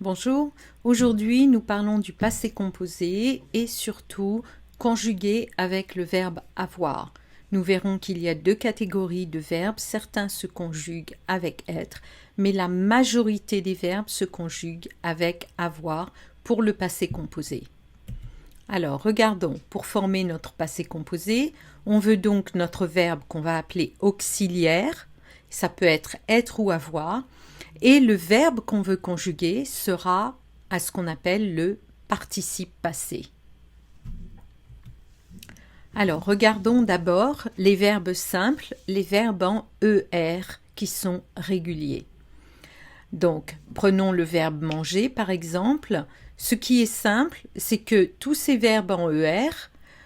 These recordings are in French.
Bonjour, aujourd'hui nous parlons du passé composé et surtout conjugué avec le verbe avoir. Nous verrons qu'il y a deux catégories de verbes, certains se conjuguent avec être, mais la majorité des verbes se conjuguent avec avoir pour le passé composé. Alors regardons, pour former notre passé composé, on veut donc notre verbe qu'on va appeler auxiliaire, ça peut être ou avoir, et le verbe qu'on veut conjuguer sera à ce qu'on appelle le participe passé. Alors, regardons d'abord les verbes simples, les verbes en ER qui sont réguliers. Donc, prenons le verbe manger par exemple. Ce qui est simple, c'est que tous ces verbes en ER,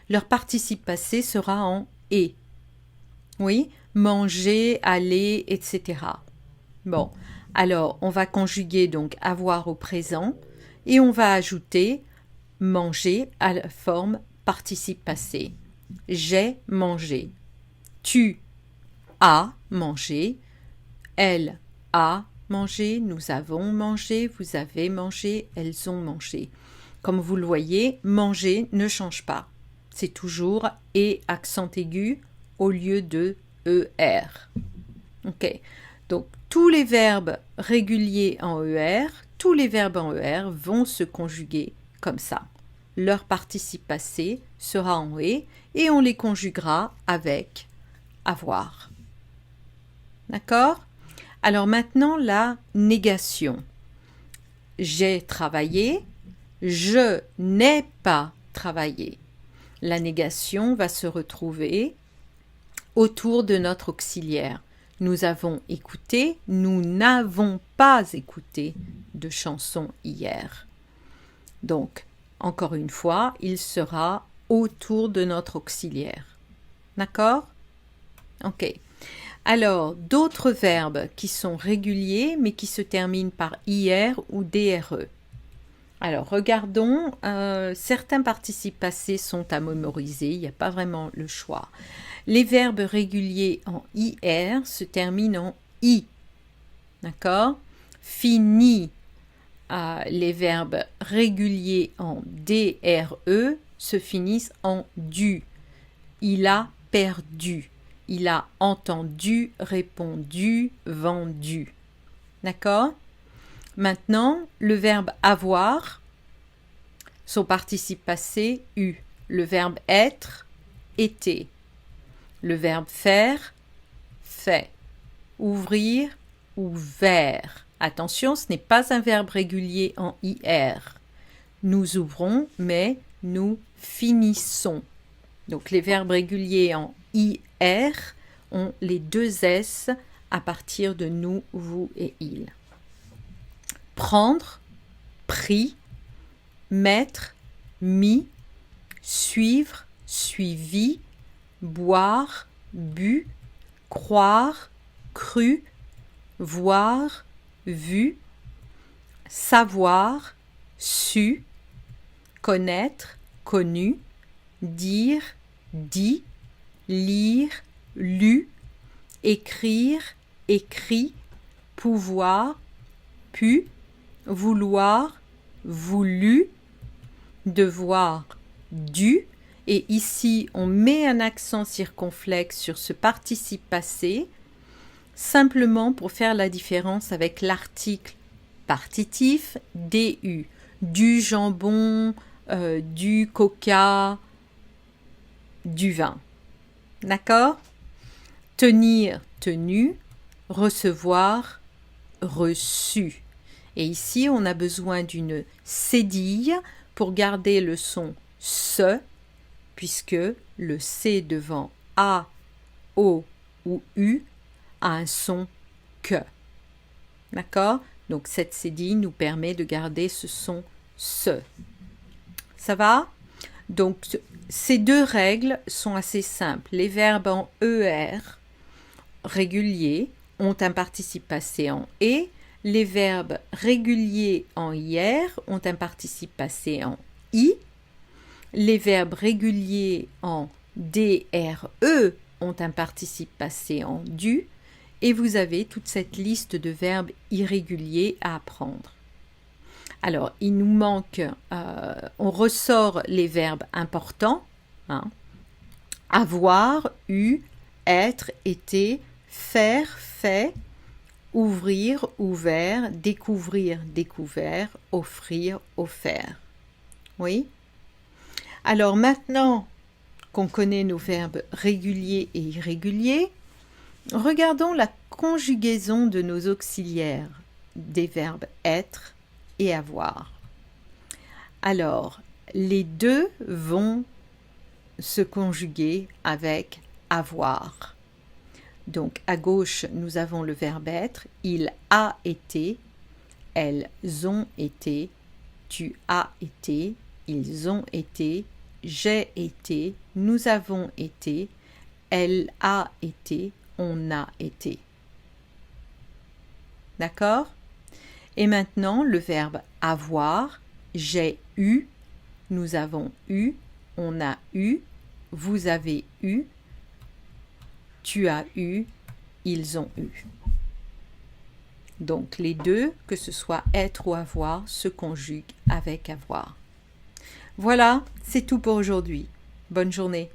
leur participe passé sera en et. Oui, manger, aller, etc. Bon, alors on va conjuguer donc avoir au présent et on va ajouter manger à la forme participe passé. J'ai mangé. Tu as mangé. Elle a mangé. Nous avons mangé. Vous avez mangé. Elles ont mangé. Comme vous le voyez, manger ne change pas. C'est toujours et accent aigu au lieu de ER. Ok. Donc, tous les verbes réguliers en ER, tous les verbes en ER vont se conjuguer comme ça. Leur participe passé sera en et on les conjuguera avec avoir. D'accord? Alors maintenant, la négation. J'ai travaillé, je n'ai pas travaillé. La négation va se retrouver autour de notre auxiliaire. Nous avons écouté, nous n'avons pas écouté de chanson hier. Donc, encore une fois, il sera autour de notre auxiliaire. D'accord? Ok. Alors, d'autres verbes qui sont réguliers mais qui se terminent par IR ou DRE. Alors, regardons, certains participes passés sont à mémoriser, il n'y a pas vraiment le choix. Les verbes réguliers en IR se terminent en I. D'accord? Fini. Les verbes réguliers en DRE se finissent en du. Il a perdu. Il a entendu, répondu, vendu. D'accord? Maintenant, le verbe avoir, son participe passé, eu. Le verbe être, été. Le verbe faire, fait. Ouvrir, ouvert. Attention, ce n'est pas un verbe régulier en IR. Nous ouvrons, mais nous finissons. Donc les verbes réguliers en IR ont les deux S à partir de nous, vous et il. Prendre, pris, mettre, mis, suivre, suivi, boire, bu, croire, cru, voir, vu, savoir, su, connaître, connu, dire, dit, lire, lu, écrire, écrit, pouvoir, pu, vouloir, voulu, devoir, dû. Et ici, on met un accent circonflexe sur ce participe passé, simplement pour faire la différence avec l'article partitif DU. Du jambon, du coca, du vin. D'accord? Tenir, tenu, recevoir, reçu. Et ici, on a besoin d'une cédille pour garder le son se, puisque le C devant A, O ou U a un son que. D'accord? Donc cette cédille nous permet de garder ce son se. Ça va? Donc ces deux règles sont assez simples. Les verbes en ER réguliers ont un participe passé en et. Les verbes réguliers en IR ont un participe passé en I. Les verbes réguliers en DRE ont un participe passé en du. Et vous avez toute cette liste de verbes irréguliers à apprendre. Alors, il nous manque, on ressort les verbes importants, hein. Avoir, eu, être, été, faire, fait, ouvrir, ouvert, découvrir, découvert, offrir, offert. Oui? Alors maintenant qu'on connaît nos verbes réguliers et irréguliers, regardons la conjugaison de nos auxiliaires des verbes être et avoir. Alors, les deux vont se conjuguer avec avoir. Donc, à gauche, nous avons le verbe être. Il a été, elles ont été, tu as été, ils ont été, j'ai été, nous avons été, elle a été, on a été. D'accord? Et maintenant, le verbe avoir, j'ai eu, nous avons eu, on a eu, vous avez eu, tu as eu, ils ont eu. Donc les deux, que ce soit être ou avoir, se conjuguent avec avoir. Voilà, c'est tout pour aujourd'hui. Bonne journée.